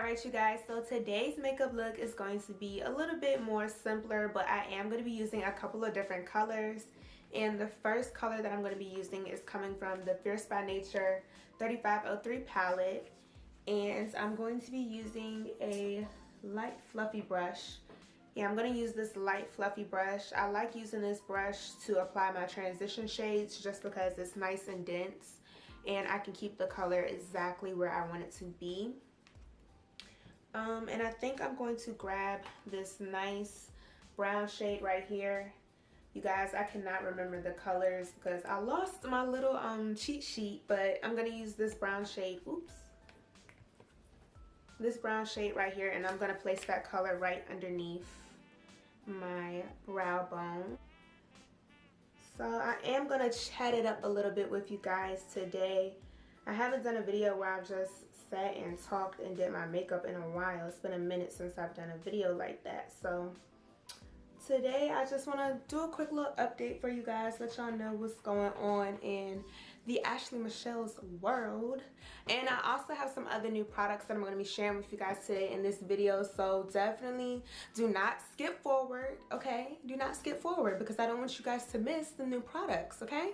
Alright you guys, so today's makeup look is going to be a little bit more simpler, but I am going to be using a couple of different colors. And the first color that I'm going to be using is coming from the Fierce by Nature 3503 palette. And I'm going to be using a light fluffy brush. Yeah, I'm going to use this light fluffy brush. I like using this brush to apply my transition shades just because it's nice and dense. And I can keep the color exactly where I want it to be. And I think I'm going to grab this nice brown shade right here. You guys, I cannot remember the colors because I lost my little cheat sheet, but I'm going to use this brown shade. Oops. This brown shade right here, and I'm going to place that color right underneath my brow bone. So I am going to chat it up a little bit with you guys today. I haven't done a video where I've just sat and talked and did my makeup in a while. It's been a minute since I've done a video like that. So today I just want to do a quick little update for you guys, let y'all know what's going on in the Ashley Michelle's world. And I also have some other new products that I'm going to be sharing with you guys today in this video. So definitely do not skip forward, okay? Do not skip forward because I don't want you guys to miss the new products, okay?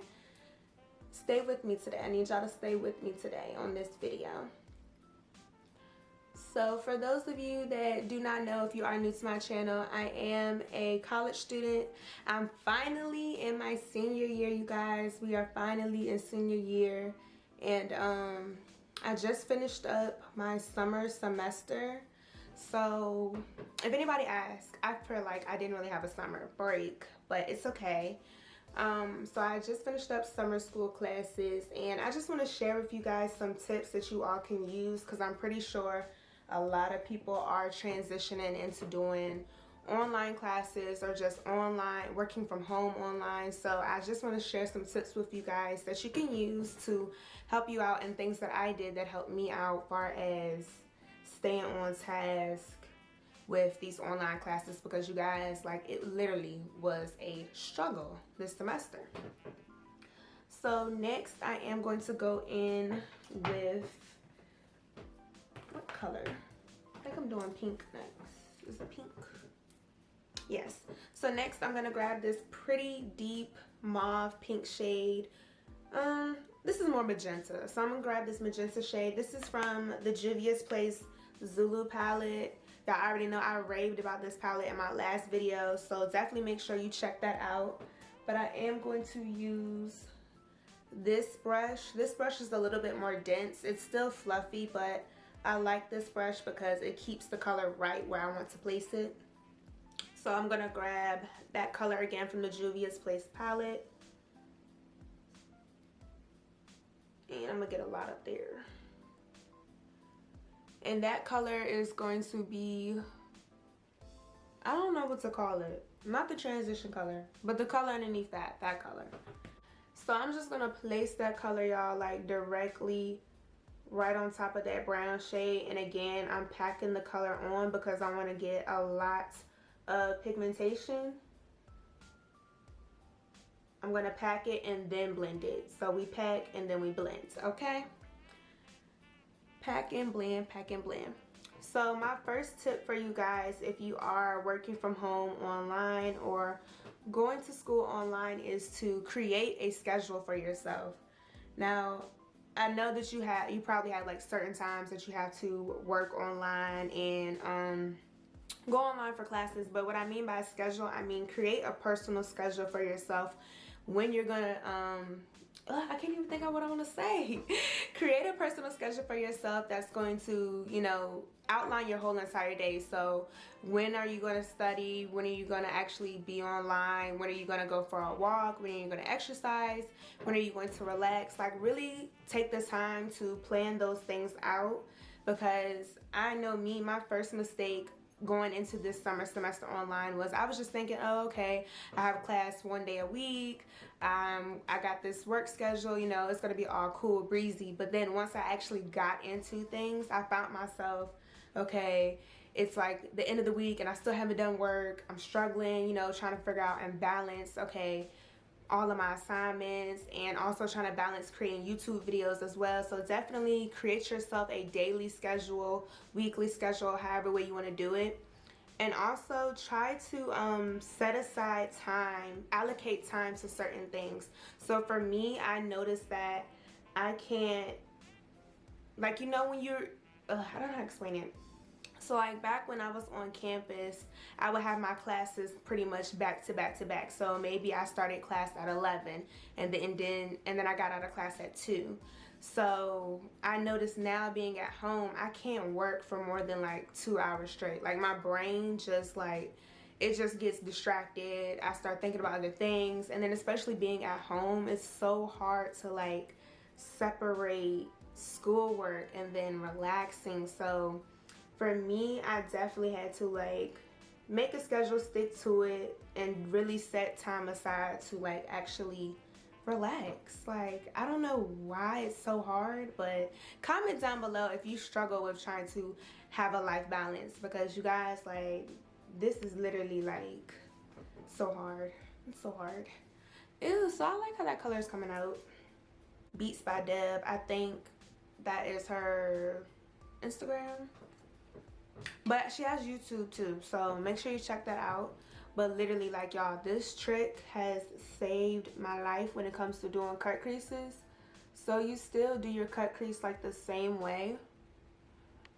Stay with me today. I need y'all to stay with me today on this video. So for those of you that do not know, if you are new to my channel, I am a college student. I'm finally in my senior year, you guys. We are finally in senior year. And I just finished up my summer semester. So if anybody asks, I feel like I didn't really have a summer break, but it's okay. So I just finished up summer school classes, and I just want to share with you guys some tips that you all can use because I'm pretty sure a lot of people are transitioning into doing online classes or just online, working from home online. So I just want to share some tips with you guys that you can use to help you out, and things that I did that helped me out far as staying on task with these online classes, because you guys, like, it literally was a struggle this semester. So next I am going to go in with, what color? I think I'm doing pink next. Is it pink? Yes. So next I'm going to grab this pretty deep mauve pink shade. This is more magenta, so I'm going to grab this magenta shade. This is from the Juvia's Place Zulu palette. Y'all already know I raved about this palette in my last video, so definitely make sure you check that out. But I am going to use this brush. This brush is a little bit more dense. It's still fluffy, but I like this brush because it keeps the color right where I want to place it. So I'm going to grab that color again from the Juvia's Place palette. And I'm going to get a lot up there. And that color is going to be, I don't know what to call it. Not the transition color, but the color underneath that color. So I'm just going to place that color, y'all, like directly right on top of that brown shade. And again, I'm packing the color on because I want to get a lot of pigmentation. I'm going to pack it and then blend it. So we pack and then we blend, okay? Pack and blend, pack and blend. So my first tip for you guys, if you are working from home online or going to school online, is to create a schedule for yourself. Now, I know that you probably have like certain times that you have to work online and go online for classes, but what I mean by schedule, I mean create a personal schedule for yourself when you're gonna I can't even think of what I want to say. Create a personal schedule for yourself that's going to, you know, outline your whole entire day. So when are you going to study? When are you going to actually be online? When are you going to go for a walk? When are you going to exercise? When are you going to relax? Like, really take the time to plan those things out, because I know me, my first mistake going into this summer semester online was I was just thinking, oh, okay, I have class one day a week, I got this work schedule, you know, it's gonna be all cool breezy. But then once I actually got into things, I found myself, okay, it's like the end of the week and I still haven't done work. I'm struggling, you know, trying to figure out and balance, okay, all of my assignments, and also trying to balance creating YouTube videos as well. So definitely create yourself a daily schedule, weekly schedule, however way you want to do it. And also try to set aside time, allocate time to certain things. So for me, I noticed that I can't, like, you know, when you're, I don't know how to explain it. So like back when I was on campus, I would have my classes pretty much back to back to back. So maybe I started class at 11 and then I got out of class at 2. So I noticed now being at home, I can't work for more than like 2 hours straight. Like my brain just like, it just gets distracted. I start thinking about other things. And then especially being at home, it's so hard to like separate schoolwork and then relaxing. So for me, I definitely had to like make a schedule, stick to it, and really set time aside to like actually relax. Like, I don't know why it's so hard, but comment down below if you struggle with trying to have a life balance, because you guys, like, this is literally like so hard. It's so hard. Ew, so I like how that color is coming out. Beats by Deb, I think that is her Instagram. But she has YouTube too, so make sure you check that out. But literally, like, y'all, this trick has saved my life when it comes to doing cut creases. So you still do your cut crease like the same way,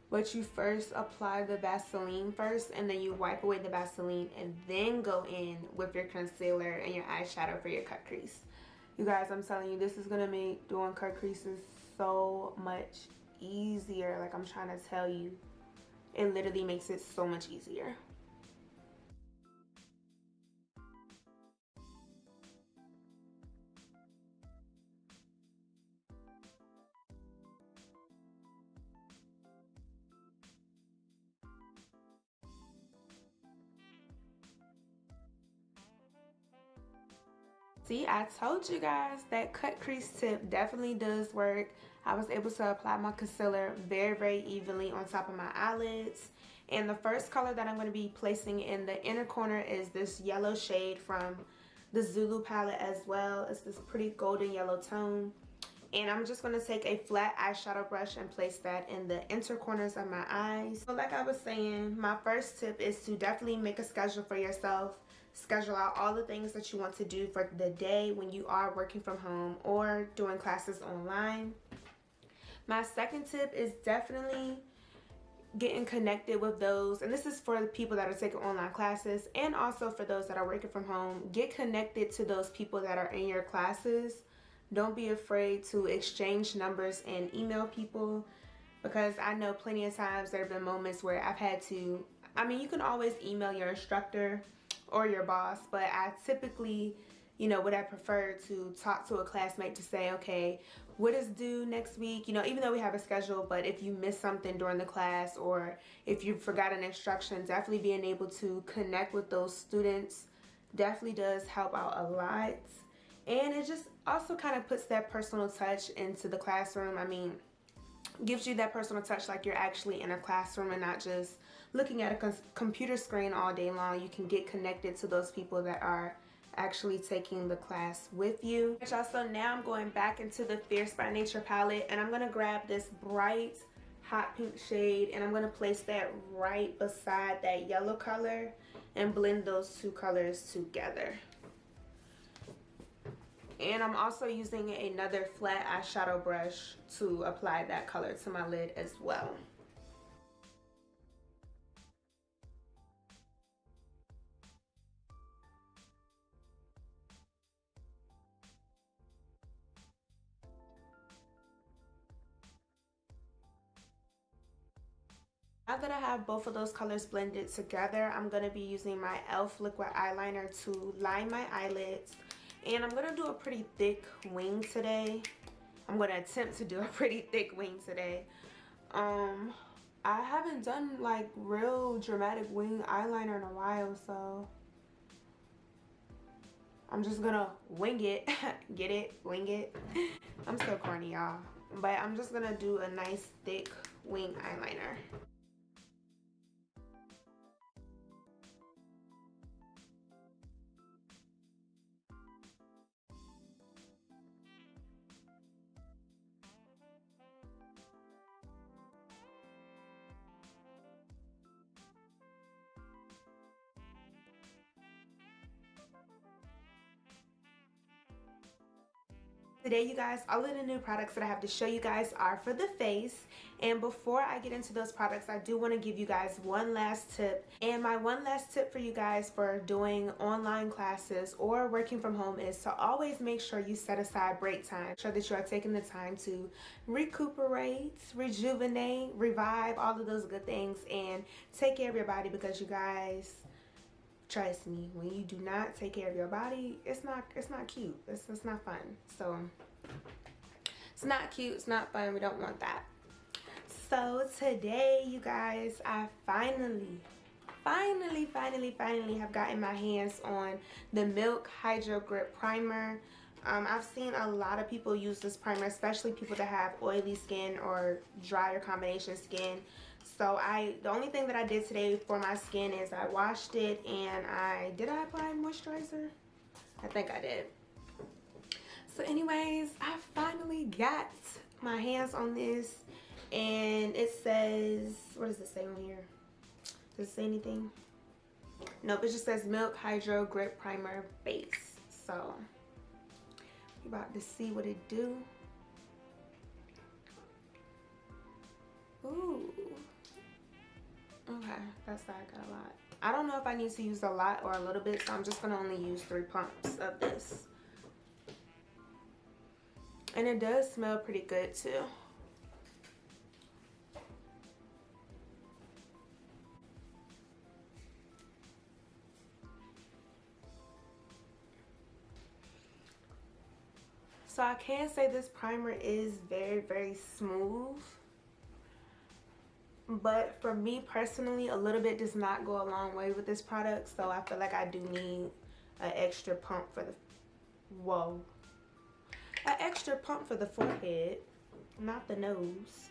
but you first apply the Vaseline first, and then you wipe away the Vaseline and then go in with your concealer and your eyeshadow for your cut crease. You guys, I'm telling you, this is gonna make doing cut creases so much easier. Like, I'm trying to tell you, it literally makes it so much easier. See, I told you guys that cut crease tip definitely does work. I was able to apply my concealer very, very evenly on top of my eyelids. And the first color that I'm going to be placing in the inner corner is this yellow shade from the Zulu palette as well. It's this pretty golden yellow tone. And I'm just going to take a flat eyeshadow brush and place that in the inner corners of my eyes. So like I was saying, my first tip is to definitely make a schedule for yourself. Schedule out all the things that you want to do for the day when you are working from home or doing classes online. My second tip is definitely getting connected with those, and this is for the people that are taking online classes and also for those that are working from home. Get connected to those people that are in your classes. Don't be afraid to exchange numbers and email people, because I know plenty of times there have been moments where I've had to, I mean, you can always email your instructor or your boss, but I typically, you know, would I prefer to talk to a classmate to say, okay, what is due next week? You know, even though we have a schedule, but if you miss something during the class or if you forgot an instruction, definitely being able to connect with those students definitely does help out a lot. And it just also kind of puts that personal touch into the classroom. I mean, gives you that personal touch like you're actually in a classroom and not just looking at a computer screen all day long. You can get connected to those people that are actually taking the class with you. So now I'm going back into the Fierce by Nature palette, and I'm going to grab this bright hot pink shade, and I'm going to place that right beside that yellow color and blend those two colors together. And I'm also using another flat eyeshadow brush to apply that color to my lid as well. Now that I have both of those colors blended together, I'm going to be using my e.l.f. liquid eyeliner to line my eyelids. And I'm going to do a pretty thick wing today. I'm going to attempt to do a pretty thick wing today. I haven't done like real dramatic wing eyeliner in a while, so I'm just going to wing it. Get it? Wing it. I'm so corny, y'all. But I'm just going to do a nice thick wing eyeliner. Today, you guys, all of the new products that I have to show you guys are for the face. And before I get into those products, I do want to give you guys one last tip. And my one last tip for you guys for doing online classes or working from home is to always make sure you set aside break time. Make sure that you are taking the time to recuperate, rejuvenate, revive, all of those good things, and take care of your body, because you guys, trust me, when you do not take care of your body, it's not cute. It's not fun. So it's not cute, it's not fun. We don't want that. So today, you guys, I finally have gotten my hands on the Milk Hydro Grip Primer. I've seen a lot of people use this primer, especially people that have oily skin or dry or combination skin. So the only thing that I did today for my skin is I washed it, and did I apply moisturizer? I think I did. So anyways, I finally got my hands on this, and it says, what does it say on here? Does it say anything? Nope, it just says Milk Hydro Grip Primer Base. So we're about to see what it do. Ooh. Okay, that's that. I got a lot. I don't know if I need to use a lot or a little bit, so I'm just gonna only use 3 pumps of this. And it does smell pretty good too. So I can say this primer is very smooth. But for me personally, a little bit does not go a long way with this product. So I feel like I do need an extra pump for the, an extra pump for the forehead, not the nose.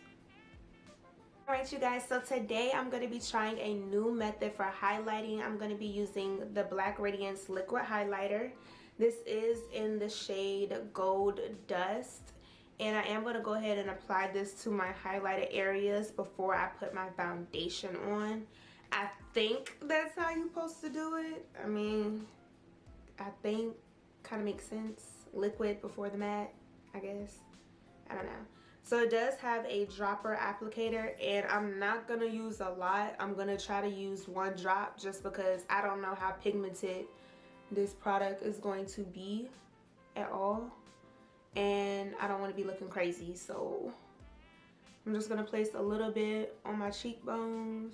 Alright, you guys, so today I'm going to be trying a new method for highlighting. I'm going to be using the Black Radiance liquid highlighter. This is in the shade Gold Dust. And I am going to go ahead and apply this to my highlighted areas before I put my foundation on. I think that's how you're supposed to do it. I mean, I think kind of makes sense. Liquid before the matte, I guess. I don't know. So it does have a dropper applicator, and I'm not going to use a lot. I'm going to try to use 1 drop just because I don't know how pigmented this product is going to be at all. And I don't want to be looking crazy, so I'm just going to place a little bit on my cheekbones,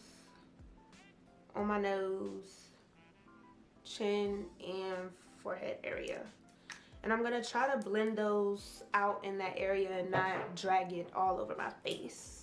on my nose, chin, and forehead area. And I'm going to try to blend those out in that area and not drag it all over my face.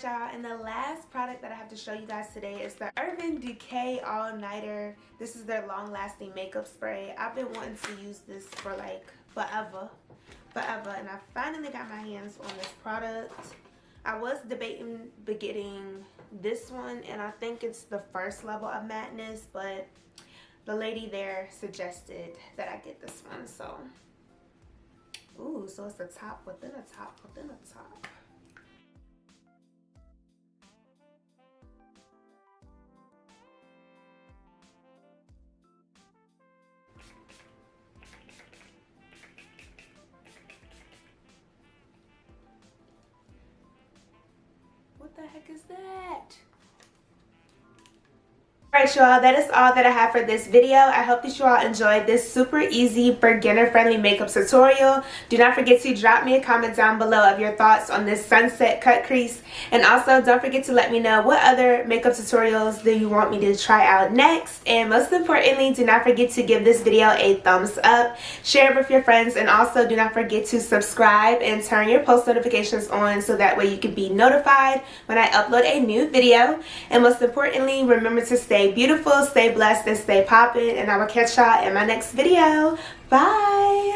Y'all, and the last product that I have to show you guys today is the Urban Decay All Nighter. This is their long lasting makeup spray. I've been wanting to use this for like forever, and I finally got my hands on this product. I was debating getting this one, and I think it's the first level of matteness, but the lady there suggested that I get this one. So ooh, so it's a top within a top within a top. What the heck is that? Alright, y'all, that is all that I have for this video. I hope that you all enjoyed this super easy, beginner-friendly makeup tutorial. Do not forget to drop me a comment down below of your thoughts on this sunset cut crease. And also, don't forget to let me know what other makeup tutorials do you want me to try out next. And most importantly, do not forget to give this video a thumbs up, share it with your friends, and also do not forget to subscribe and turn your post notifications on so that way you can be notified when I upload a new video. And most importantly, remember to stay beautiful, stay blessed, and stay poppin', and I will catch y'all in my next video. Bye.